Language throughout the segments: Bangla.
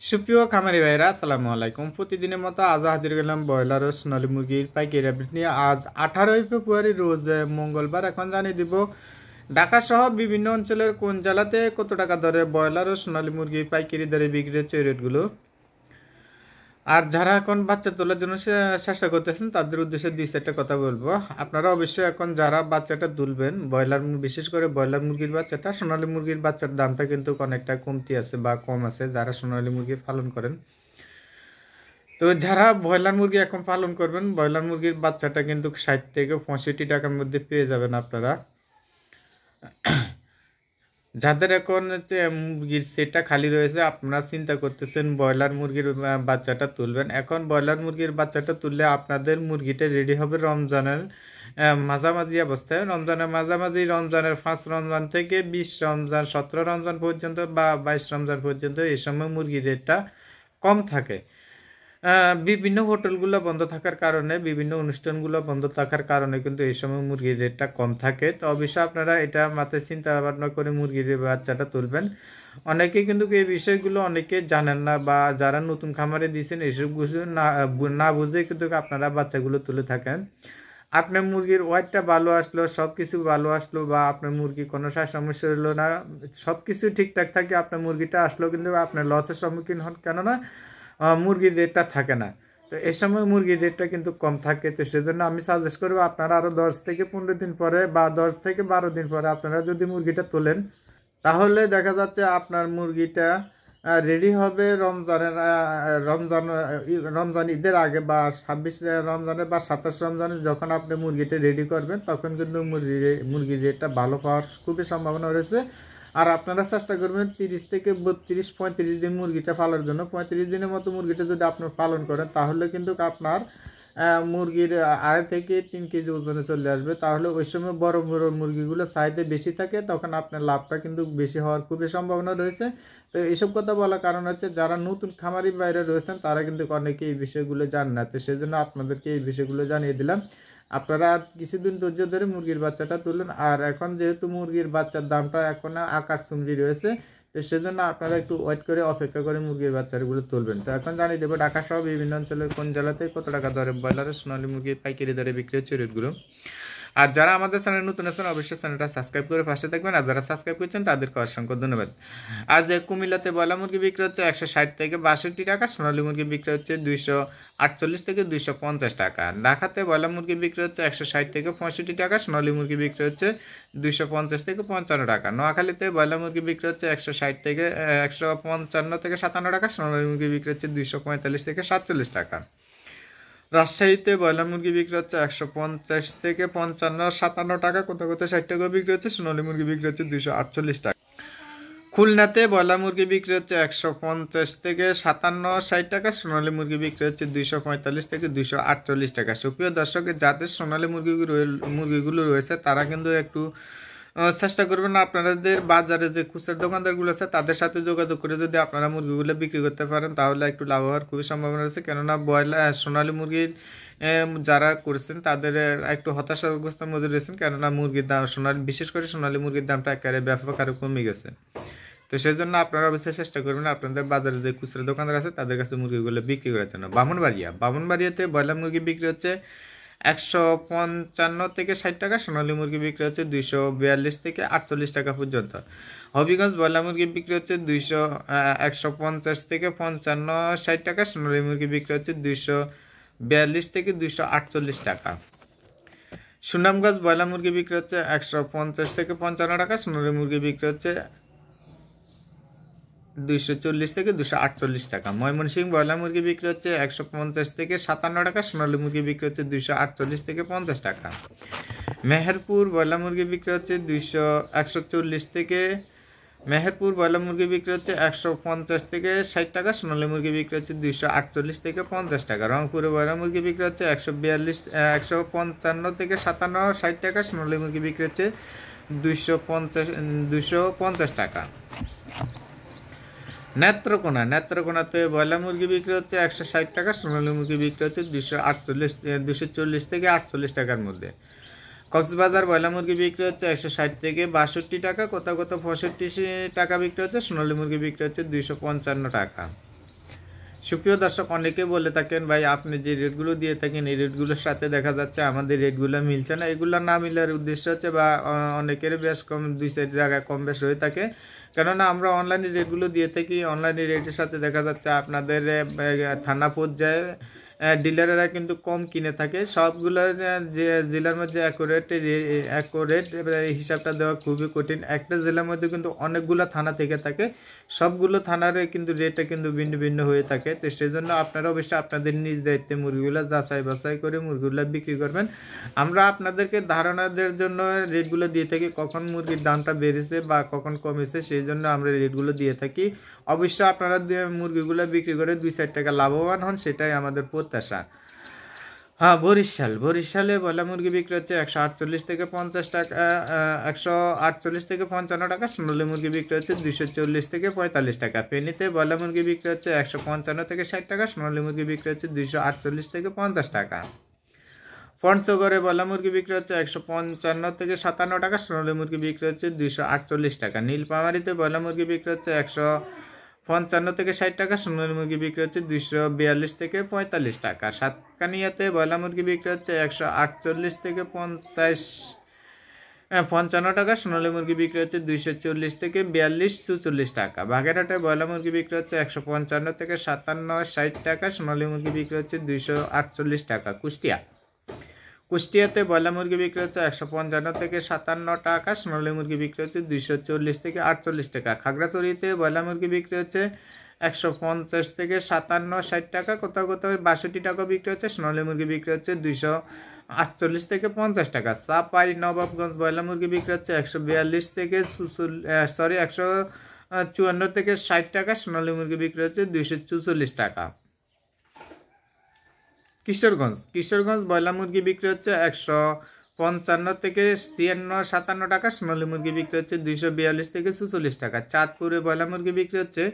সুপ্রিয় খামারি ভাইরা আসসালামু আলাইকুম। প্রতিদিনের মতো আজও হাজির গেলাম ব্রয়লার ও সোনালী মুরগির পাইকারি আপডেট নিয়ে। আজ 18 ফেব্রুয়ারি রোজ মঙ্গলবার। এখন জানিয়ে দিব ঢাকা সহ বিভিন্ন অঞ্চলের কোন জেলাতে কত টাকা দরে ব্রয়লার ও সোনালী মুরগি পাইকারি দরে বিক্রি হচ্ছে এই রেটগুলো। আর যারা এখন বাচ্চা তোলার জন্য চেষ্টা করতেছেন তাদের উদ্দেশ্যে দুই চারটা কথা বলবো। আপনারা অবশ্যই এখন যারা বাচ্চাটা তুলবেন ব্রয়লার, বিশেষ করে ব্রয়লার মুরগির বাচ্চাটা, সোনালী মুরগির বাচ্চার দামটা কিন্তু অনেকটা কমতি আছে বা কম আছে যারা সোনালী মুরগি পালন করেন। তো যারা ব্রয়লার মুরগি এখন পালন করবেন, ব্রয়লার মুরগির বাচ্চাটা কিন্তু 60 থেকে 65 টাকার মধ্যে পেয়ে যাবেন আপনারা। যাদের এখন মুরগির সেটটা খালি রয়েছে, আপনারা চিন্তা করতেছেন ব্রয়লার মুরগির বাচ্চাটা তুলবেন, এখন ব্রয়লার মুরগির বাচ্চাটা তুললে আপনাদের মুরগিটা রেডি হবে রমজানের মাঝামাঝি অবস্থায়। রমজানের মাঝামাঝি, রমজানের 5 রমজান থেকে 20 রমজান, 17 রমজান পর্যন্ত বা 22 রমজান পর্যন্ত এই সময় মুরগির রেটটা কম থাকে। বিভিন্ন হোটেলগুলো বন্ধ থাকার কারণে, বিভিন্ন অনুষ্ঠানগুলো বন্ধ থাকার কারণে কিন্তু এই সময় মুরগির রেটটা কম থাকে। তো অবশ্যই আপনারা এটা মাথায় চিন্তা ভাবনা করে মুরগির বাচ্চাটা তুলবেন। অনেকে কিন্তু এই বিষয়গুলো অনেকে জানেন না, বা যারা নতুন খামারে দিয়েছেন এইসব কিছু না বুঝে কিন্তু আপনারা বাচ্চাগুলো তুলে থাকেন। আপনার মুরগির ওয়েটটা ভালো আসলো, সব কিছু ভালো আসলো, বা আপনার মুরগি কোনো সমস্যা হলো না, সব কিছু ঠিকঠাক থাকে, আপনার মুরগিটা আসলো, কিন্তু আপনার লসের সম্মুখীন হন, কেননা মুরগির রেটটা থাকে না। তো এই সময় মুরগির রেটটা কিন্তু কম থাকে। তো সেজন্য আমি সাজেস্ট করবো আপনারা আরও 10 থেকে 15 দিন পরে বা 10 থেকে 12 দিন পরে আপনারা যদি মুরগিটা তোলেন, তাহলে দেখা যাচ্ছে আপনার মুরগিটা রেডি হবে রমজান ঈদের আগে, বা 26 রমজানে বা 27 রমজানে যখন আপনি মুরগিটা রেডি করবেন, তখন কিন্তু মুরগির রেটটা ভালো পাওয়ার খুবই সম্ভাবনা রয়েছে। আর আপনারা চেষ্টা করবেন 30 থেকে 32-35 দিন মুরগিটা পালার জন্য। 35 দিনের মতো মুরগিটা যদি আপনার পালন করেন, তাহলে কিন্তু আপনার মুরগির 2.5 থেকে 3 কেজি ওজনে চলে আসবে। তাহলে ওই সময় বড় বড় মুরগিগুলো চাহিদা বেশি থাকে, তখন আপনার লাভটা কিন্তু বেশি হওয়ার খুবই সম্ভাবনা রয়েছে। তো এইসব কথা বলার কারণ হচ্ছে যারা নতুন খামারি বাইরে রয়েছেন তারা কিন্তু অনেকে এই বিষয়গুলো জানেন না। তো সেজন্য আপনাদেরকে এই বিষয়গুলো জানিয়ে দিলাম। আপনারা কিছুদিন ধৈর্য ধরে মুরগির বাচ্চাটা তুলুন। আর এখন যেহেতু মুরগির বাচ্চার দামটা এখন আকাশচুম্বী রয়েছে, তো সেজন্য আপনারা একটু ওয়েট করে অপেক্ষা করে মুরগির বাচ্চাগুলো তুলবেন। তো এখন জানিয়ে দেবো ঢাকা সহ বিভিন্ন অঞ্চলের কোন জেলাতে কত টাকা দরে ব্রয়লারের সোনালী মুরগির পাইকারি দরে বিক্রি হচ্ছে রেটগুলো। আর যারা আমাদের চ্যানেল নতুন আছেন অবশ্যই চ্যানেলটা সাবস্ক্রাইব করে পাশে থাকবেন। আর যারা সাবস্ক্রাইব করছেন তাদেরকে অসংখ্য ধন্যবাদ। আজ কুমিল্লাতে ব্রয়লার মুরগি বিক্রি হচ্ছে 160 থেকে 62 টাকা, সোনালী মুরগি বিক্রি হচ্ছে 248 থেকে 250 টাকা। ঢাকাতে ব্রয়লার মুরগি বিক্রি হচ্ছে 160 থেকে 65 টাকা, সোনালী মুরগি বিক্রি হচ্ছে 250 থেকে 55 টাকা। নোয়াখালীতে ব্রয়লার মুরগি বিক্রি হচ্ছে 160 থেকে 155 থেকে 57 টাকা, সোনালী মুরগি বিক্রি হচ্ছে 245 থেকে 47 টাকা। রাজশাহীতে ব্রয়লার মুরগি বিক্রি হচ্ছে 150 থেকে 55-57 টাকা, কোথাও কোথাও 60 টাকা বিক্রি হচ্ছে। সোনালী মুরগি বিক্রি হচ্ছে 248 টাকা। খুলনাতে ব্রয়লার মুরগি বিক্রি হচ্ছে 150 থেকে 57-60 টাকা, সোনালী মুরগি বিক্রি হচ্ছে 245 থেকে 248 টাকা। সুপ্রিয় দর্শক, যাদের সোনালী মুরগিগুলো রয়েছে তারা কিন্তু একটু চেষ্টা করবেন আপনাদের বাজারে যে খুচরা দোকানদারগুলো আছে তাদের সাথে যোগাযোগ করে যদি আপনারা মুরগিগুলো বিক্রি করতে পারেন, তাহলে একটু লাভ হওয়ার খুবই সম্ভাবনা রয়েছে। কেননা সোনালী মুরগির যারা করছেন তাদের একটু হতাশাগ্রস্তের মধ্যে রয়েছেন, কেননা মুরগির দাম বিশেষ করে সোনালী মুরগির দামটা একেবারে ব্যাপক আরও কমে গেছে। তো সেই জন্য আপনারা অবশ্যই চেষ্টা করবেন আপনাদের বাজারে যে খুচরা দোকানদার আছে তাদের কাছে মুরগিগুলো বিক্রি করার জন্য। বামনবাড়িয়াতে ব্রয়লার মুরগি বিক্রি হচ্ছে 155 থেকে 60 টাকা, সোনালী মুরগি বিক্রি হচ্ছে 242 থেকে 48 টাকা পর্যন্ত। হবিগঞ্জ ব্রয়লার মুরগি বিক্রি হচ্ছে 150 থেকে 55-60 টাকা, সোনালী মুরগি বিক্রি হচ্ছে 242 থেকে 248 টাকা। সুনামগঞ্জ ব্রয়লার মুরগি বিক্রি হচ্ছে 150 থেকে 55 টাকা, সোনালী মুরগি বিক্রি হচ্ছে 240 থেকে 248 টাকা। ময়মনসিংহ ব্রয়লার মুরগি বিক্রি হচ্ছে 150 থেকে 57 টাকা, সোনালী মুরগি বিক্রি হচ্ছে 248 থেকে 50 টাকা। মেহেরপুর ব্রয়লার মুরগি বিক্রি হচ্ছে 140 থেকে মেহেরপুর ব্রয়লার মুরগি বিক্রি হচ্ছে 150 থেকে 60 টাকা, সোনালী মুরগি বিক্রি হচ্ছে 248 থেকে 50 টাকা। রংপুরে ব্রয়লার মুরগি বিক্রি হচ্ছে 155 থেকে 57-60 টাকা, সোনালী মুরগি বিক্রি হচ্ছে 250 টাকা। নেত্রকোনাতে ব্রয়লার মুরগি বিক্রি হচ্ছে 160 টাকা, সোনালী মুরগি বিক্রি হচ্ছে 240 থেকে 48 টাকার মধ্যে। কক্সবাজার ব্রয়লার মুরগি বিক্রি হচ্ছে 160 থেকে 62 টাকা, কোথাও কোথাও 65 টাকা বিক্রি হচ্ছে। সোনালী মুরগি বিক্রি হচ্ছে 255 টাকা। সুপ্রিয় দর্শক, অনেকে বলে থাকেন ভাই আপনি যে রেটগুলো দিয়ে থাকেন এই রেটগুলোর সাথে দেখা যাচ্ছে আমাদের রেটগুলো মিলছে না। এগুলো না মিলার উদ্দেশ্য হচ্ছে বা অনেকের বেশ কম 2-4 জায়গায় কম বেশ হয়ে থাকে, কেননা আমরা অনলাইনে রেটগুলো দিয়ে থাকি। অনলাইনে রেটের সাথে দেখা যাচ্ছে আপনাদের থানা পর্যায়ে ডিলারেরা কিন্তু কম কিনে থাকে। সবগুলো যে জেলার মধ্যে অ্যাকোরেট হিসাবটা দেওয়া খুবই কঠিন। একটা জেলার মধ্যে কিন্তু অনেকগুলো থানা থেকে থাকে, সবগুলো থানার কিন্তু রেটটা কিন্তু ভিন্ন ভিন্ন হয়ে থাকে। তো সেই জন্য আপনারা অবশ্যই আপনাদের নিজ দায়িত্বে মুরগিগুলো যাচাই বাছাই করে মুরগিগুলো বিক্রি করবেন। আমরা আপনাদেরকে ধারণা দেওয়ার জন্য রেটগুলো দিয়ে থাকি, কখন মুরগির দামটা বেড়েছে বা কখন কমেছে, সেই জন্য আমরা রেটগুলো দিয়ে থাকি। অবশ্যই আপনারা মুরগিগুলো বিক্রি করে 2-4 টাকা লাভবান হন, সেটাই আমাদের প্রত্যাশা। হ্যাঁ, বরিশালে বয়লা মুরগি বিক্রি হচ্ছে 148 থেকে 50 টাকা, 148 থেকে 55 টাকা। সোনালী মুরগি বিক্রি হচ্ছে 240 থেকে 45 টাকা। ফেনীতে বয়লা মুরগি বিক্রি হচ্ছে 155 থেকে 60 টাকা। সোনালী মুরগি বিক্রি হচ্ছে 248 থেকে 50 টাকা। পঞ্চগড়ে বয়লা মুরগি বিক্রি হচ্ছে 155 থেকে 57 টাকা। সোনালী মুরগি বিক্রি হচ্ছে 248 টাকা। নীলফামারীতে বয়লা মুরগি বিক্রি হচ্ছে 155 থেকে 60 টাকা। সোনালী মুরগি বিক্রি হচ্ছে 242 থেকে 45 টাকা। সাতকানিয়াতে বয়লা মুরগি বিক্রি হচ্ছে 148 থেকে 55 টাকা। সোনালী মুরগি বিক্রি হচ্ছে 240 থেকে 42-44 টাকা। বাগেরহাটে বয়লা মুরগি বিক্রি হচ্ছে 155 থেকে 57-60 টাকা। সোনালী মুরগি বিক্রি হচ্ছে 248 টাকা। কুষ্টিয়াতে বয়লা মুরগি বিক্রি হচ্ছে 155 থেকে 57 টাকা। সোনালী মুরগি বিক্রি হচ্ছে 240 থেকে 48 টাকা। খাগড়াছড়িতে বয়লা মুরগি বিক্রি হচ্ছে 150 থেকে 57-60 টাকা। কোথাও কোথাও 62 টাকা বিক্রি হচ্ছে। সোনালী মুরগি বিক্রি হচ্ছে 248 থেকে 50 টাকা। চাপাই নবাবগঞ্জ বয়লা মুরগি বিক্রি হচ্ছে 142 থেকে 154 থেকে 60 টাকা। সোনালী মুরগি বিক্রি হচ্ছে 244 টাকা। কিশোরগঞ্জ বয়লা মুরগি বিক্রি হচ্ছে 155 থেকে 56-57 টাকা। সোনালী মুরগি বিক্রি হচ্ছে 242 থেকে 44 টাকা। চাঁদপুরে বয়লা মুরগি বিক্রি হচ্ছে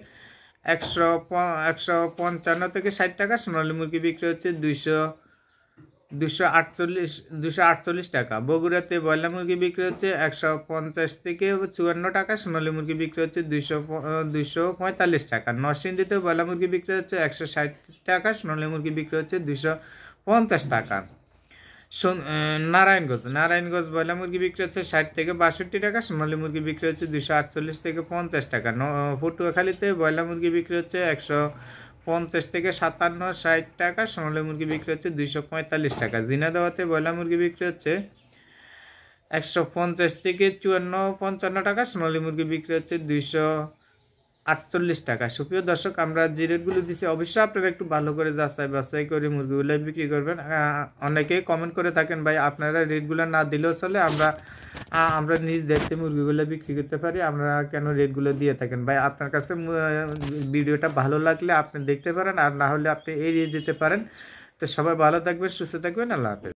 155 থেকে 60 টাকা। সোনালী মুরগি বিক্রি হচ্ছে 248 টাকা। বগুড়াতে বয়লা মুরগি বিক্রি হচ্ছে 150 থেকে 54 টাকা। সোনালী মুরগি বিক্রি হচ্ছে 245 টাকা। নরসিংদীতে বয়লা মুরগি বিক্রি হচ্ছে 160 টাকা। সোনালী মুরগি বিক্রি হচ্ছে 250 টাকা। নারায়ণগঞ্জ বয়লা মুরগি বিক্রি হচ্ছে 60 থেকে 62 টাকা। সোনালী মুরগি বিক্রি হচ্ছে 248 থেকে 50 টাকা। পটুয়াখালীতে বয়লা মুরগি বিক্রি হচ্ছে 150 থেকে 57-60 টাকা। সোনালী মুরগি বিক্রি হচ্ছে 245 টাকা। ঝিনাইদহতে বয়লা মুরগি বিক্রি হচ্ছে 150 থেকে 54-55 টাকা। সোনালী মুরগি বিক্রি হচ্ছে 248 টাকা। সুপ্রিয় দর্শক, আমরা যে রেটগুলো দিচ্ছি অবশ্যই আপনারা একটু ভালো করে যাচাই বাছাই করে মুরগিগুলো বিক্রি করবেন। অনেকেই কমেন্ট করে থাকেন ভাই আপনারা রেটগুলো না দিলেও চলে, আমরা নিজ দায়িত্বে মুরগিগুলো বিক্রি করতে পারি, আমরা কেন রেটগুলো দিয়ে থাকেন? ভাই আপনার কাছে ভিডিওটা ভালো লাগলে আপনি দেখতে পারেন, আর না হলে আপনি এড়িয়ে যেতে পারেন। তো সবাই ভালো থাকবেন, সুস্থ থাকবেন। আল্লাহ হাফেজ।